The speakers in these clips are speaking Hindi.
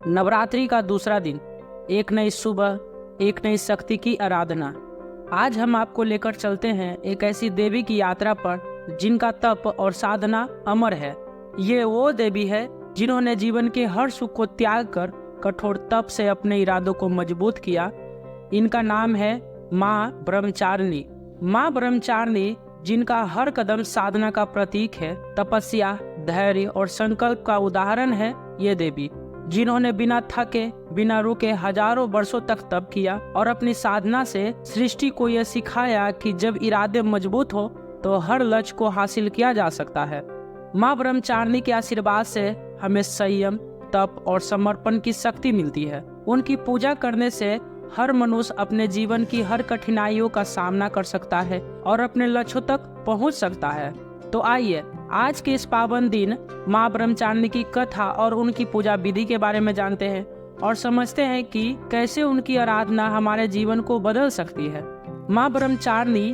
नवरात्रि का दूसरा दिन, एक नई सुबह, एक नई शक्ति की आराधना। आज हम आपको लेकर चलते हैं एक ऐसी देवी की यात्रा पर जिनका तप और साधना अमर है। ये वो देवी है जिन्होंने जीवन के हर सुख को त्याग कर कठोर तप से अपने इरादों को मजबूत किया। इनका नाम है माँ ब्रह्मचारिणी। माँ ब्रह्मचारिणी जिनका हर कदम साधना का प्रतीक है, तपस्या, धैर्य और संकल्प का उदाहरण है। ये देवी जिन्होंने बिना थके, बिना रुके हजारों वर्षों तक तप किया और अपनी साधना से सृष्टि को यह सिखाया कि जब इरादे मजबूत हो तो हर लक्ष्य को हासिल किया जा सकता है। माँ ब्रह्मचारिणी के आशीर्वाद से हमें संयम, तप और समर्पण की शक्ति मिलती है। उनकी पूजा करने से हर मनुष्य अपने जीवन की हर कठिनाइयों का सामना कर सकता है और अपने लक्ष्यों तक पहुंच सकता है। तो आइए आज के इस पावन दिन माँ ब्रह्मचारिणी की कथा और उनकी पूजा विधि के बारे में जानते हैं और समझते हैं कि कैसे उनकी आराधना हमारे जीवन को बदल सकती है। माँ ब्रह्मचारिणी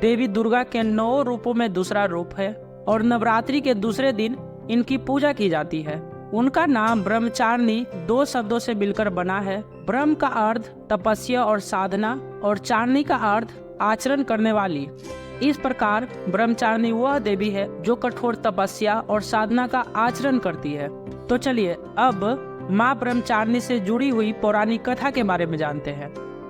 देवी दुर्गा के 9 रूपों में दूसरा रूप है और नवरात्रि के दूसरे दिन इनकी पूजा की जाती है। उनका नाम ब्रह्मचारिणी 2 शब्दों से मिलकर बना है। ब्रह्म का अर्थ तपस्या और साधना और चारिणी का अर्थ आचरण करने वाली। इस प्रकार ब्रह्मचारिणी वह देवी है जो कठोर तपस्या और साधना का आचरण करती है। तो चलिए अब माँ ब्रह्मचारिणी से जुड़ी हुई पौराणिक कथा के बारे में जानते हैं।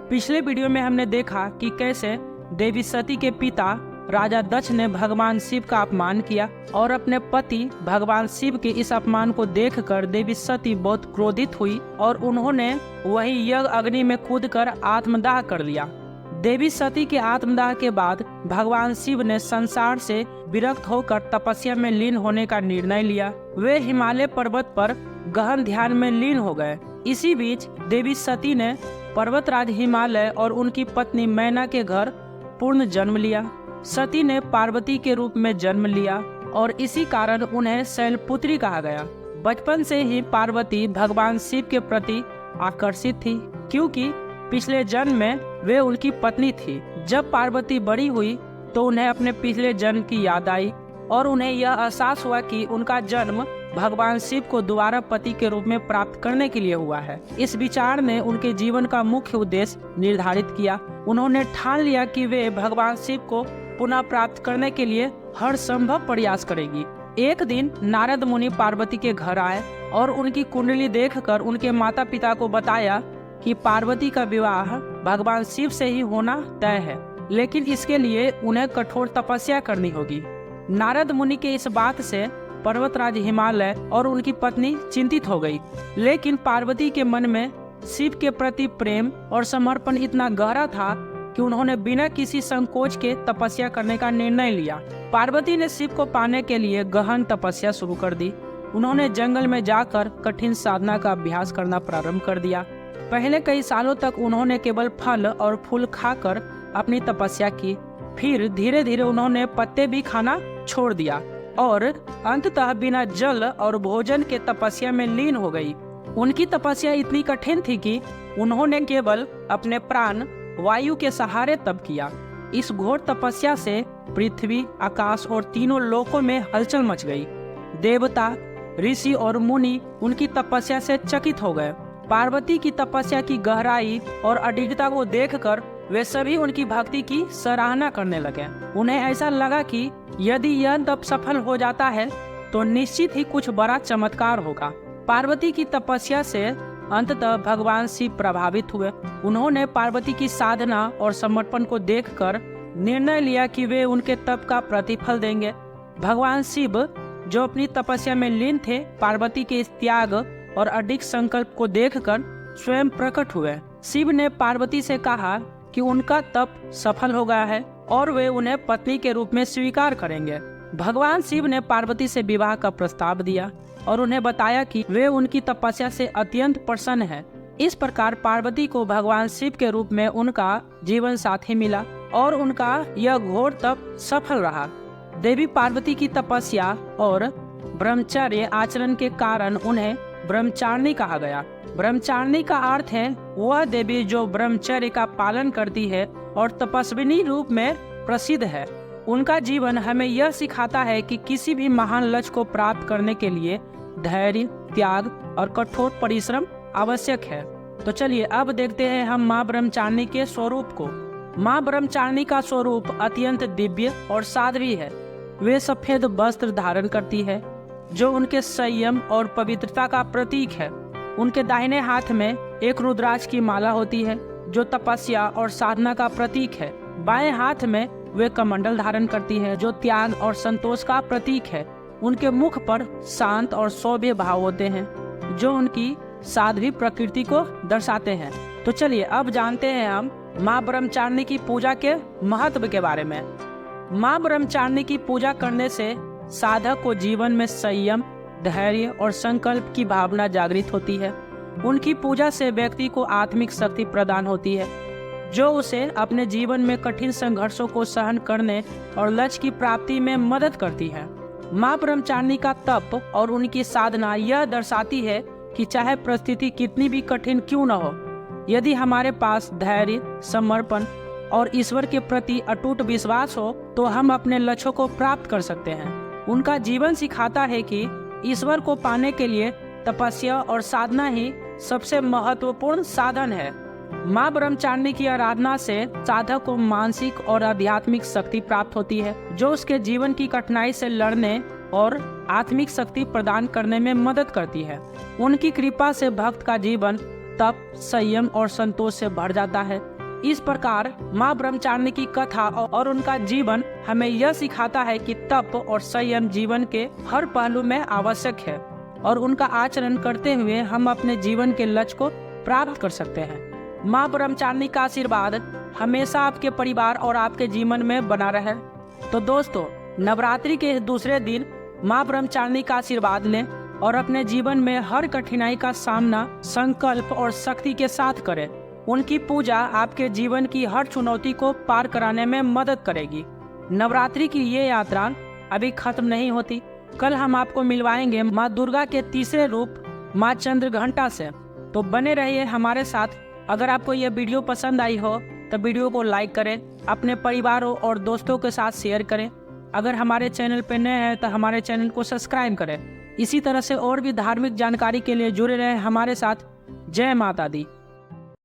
पिछले वीडियो में हमने देखा कि कैसे देवी सती के पिता राजा दक्ष ने भगवान शिव का अपमान किया और अपने पति भगवान शिव के इस अपमान को देखकर देवी सती बहुत क्रोधित हुई और उन्होंने वही यज्ञ अग्नि में कूदकर आत्मदाह कर लिया। देवी सती के आत्मदाह के बाद भगवान शिव ने संसार से विरक्त होकर तपस्या में लीन होने का निर्णय लिया। वे हिमालय पर्वत पर गहन ध्यान में लीन हो गए। इसी बीच देवी सती ने पर्वतराज हिमालय और उनकी पत्नी मैना के घर पूर्ण जन्म लिया। सती ने पार्वती के रूप में जन्म लिया और इसी कारण उन्हें शैलपुत्री कहा गया। बचपन से ही पार्वती भगवान शिव के प्रति आकर्षित थी क्योंकि पिछले जन्म में वे उनकी पत्नी थी। जब पार्वती बड़ी हुई तो उन्हें अपने पिछले जन्म की याद आई और उन्हें यह एहसास हुआ कि उनका जन्म भगवान शिव को दोबारा पति के रूप में प्राप्त करने के लिए हुआ है। इस विचार ने उनके जीवन का मुख्य उद्देश्य निर्धारित किया। उन्होंने ठान लिया कि वे भगवान शिव को पुनः प्राप्त करने के लिए हर संभव प्रयास करेगी। एक दिन नारद मुनि पार्वती के घर आए और उनकी कुंडली देखकर उनके माता पिता को बताया कि पार्वती का विवाह भगवान शिव से ही होना तय है, लेकिन इसके लिए उन्हें कठोर तपस्या करनी होगी। नारद मुनि के इस बात से पर्वतराज हिमालय और उनकी पत्नी चिंतित हो गई, लेकिन पार्वती के मन में शिव के प्रति प्रेम और समर्पण इतना गहरा था कि उन्होंने बिना किसी संकोच के तपस्या करने का निर्णय लिया। पार्वती ने शिव को पाने के लिए गहन तपस्या शुरू कर दी। उन्होंने जंगल में जाकर कठिन साधना का अभ्यास करना प्रारंभ कर दिया। पहले कई सालों तक उन्होंने केवल फल और फूल खाकर अपनी तपस्या की। फिर धीरे धीरे उन्होंने पत्ते भी खाना छोड़ दिया और अंततः बिना जल और भोजन के तपस्या में लीन हो गई। उनकी तपस्या इतनी कठिन थी कि उन्होंने केवल अपने प्राण वायु के सहारे तप किया। इस घोर तपस्या से पृथ्वी, आकाश और तीनों लोकों में हलचल मच गई। देवता, ऋषि और मुनि उनकी तपस्या से चकित हो गए। पार्वती की तपस्या की गहराई और अडिगता को देखकर वे सभी उनकी भक्ति की सराहना करने लगे। उन्हें ऐसा लगा कि यदि यह तप सफल हो जाता है तो निश्चित ही कुछ बड़ा चमत्कार होगा। पार्वती की तपस्या से अंततः भगवान शिव प्रभावित हुए। उन्होंने पार्वती की साधना और समर्पण को देखकर निर्णय लिया कि वे उनके तप का प्रतिफल देंगे। भगवान शिव जो अपनी तपस्या में लीन थे, पार्वती के इस त्याग और अडिग संकल्प को देखकर स्वयं प्रकट हुए। शिव ने पार्वती से कहा कि उनका तप सफल हो गया है और वे उन्हें पत्नी के रूप में स्वीकार करेंगे। भगवान शिव ने पार्वती से विवाह का प्रस्ताव दिया और उन्हें बताया कि वे उनकी तपस्या से अत्यंत प्रसन्न हैं। इस प्रकार पार्वती को भगवान शिव के रूप में उनका जीवन साथी मिला और उनका यह घोर तप सफल रहा। देवी पार्वती की तपस्या और ब्रह्मचर्य आचरण के कारण उन्हें ब्रह्मचारिणी कहा गया। ब्रह्मचारिणी का अर्थ है वह देवी जो ब्रह्मचर्य का पालन करती है और तपस्विनी रूप में प्रसिद्ध है। उनका जीवन हमें यह सिखाता है कि किसी भी महान लक्ष्य को प्राप्त करने के लिए धैर्य, त्याग और कठोर परिश्रम आवश्यक है। तो चलिए अब देखते हैं हम माँ ब्रह्मचारिणी के स्वरूप को। माँ ब्रह्मचारिणी का स्वरूप अत्यंत दिव्य और साध्वी है। वे सफेद वस्त्र धारण करती है जो उनके संयम और पवित्रता का प्रतीक है। उनके दाहिने हाथ में एक रुद्राक्ष की माला होती है जो तपस्या और साधना का प्रतीक है। बाएं हाथ में वे कमंडल धारण करती है जो त्याग और संतोष का प्रतीक है। उनके मुख पर शांत और सौम्य भाव होते हैं जो उनकी साध्वी प्रकृति को दर्शाते हैं। तो चलिए अब जानते हैं हम माँ ब्रह्मचारिणी की पूजा के महत्व के बारे में। माँ ब्रह्मचारिणी की पूजा करने से साधक को जीवन में संयम, धैर्य और संकल्प की भावना जागृत होती है। उनकी पूजा से व्यक्ति को आत्मिक शक्ति प्रदान होती है जो उसे अपने जीवन में कठिन संघर्षों को सहन करने और लक्ष्य की प्राप्ति में मदद करती है। माँ ब्रह्मचारिणी का तप और उनकी साधना यह दर्शाती है कि चाहे परिस्थिति कितनी भी कठिन क्यों न हो, यदि हमारे पास धैर्य, समर्पण और ईश्वर के प्रति अटूट विश्वास हो तो हम अपने लक्ष्यों को प्राप्त कर सकते हैं। उनका जीवन सिखाता है कि ईश्वर को पाने के लिए तपस्या और साधना ही सबसे महत्वपूर्ण साधन है। माँ ब्रह्मचारिणी की आराधना से साधक को मानसिक और आध्यात्मिक शक्ति प्राप्त होती है जो उसके जीवन की कठिनाई से लड़ने और आत्मिक शक्ति प्रदान करने में मदद करती है। उनकी कृपा से भक्त का जीवन तप, संयम और संतोष से भर जाता है। इस प्रकार माँ ब्रह्मचारिणी की कथा और उनका जीवन हमें यह सिखाता है कि तप और संयम जीवन के हर पहलू में आवश्यक है और उनका आचरण करते हुए हम अपने जीवन के लक्ष्य को प्राप्त कर सकते हैं। माँ ब्रह्मचारिणी का आशीर्वाद हमेशा आपके परिवार और आपके जीवन में बना रहे। तो दोस्तों, नवरात्रि के दूसरे दिन माँ ब्रह्मचारिणी का आशीर्वाद लें और अपने जीवन में हर कठिनाई का सामना संकल्प और शक्ति के साथ करें। उनकी पूजा आपके जीवन की हर चुनौती को पार कराने में मदद करेगी। नवरात्रि की ये यात्रा अभी खत्म नहीं होती। कल हम आपको मिलवाएंगे माँ दुर्गा के तीसरे रूप माँ चंद्रघंटा से। तो बने रहिए हमारे साथ। अगर आपको यह वीडियो पसंद आई हो तो वीडियो को लाइक करें, अपने परिवारों और दोस्तों के साथ शेयर करें। अगर हमारे चैनल पर नए हैं तो हमारे चैनल को सब्सक्राइब करें। इसी तरह से और भी धार्मिक जानकारी के लिए जुड़े रहें हमारे साथ। जय माता दी।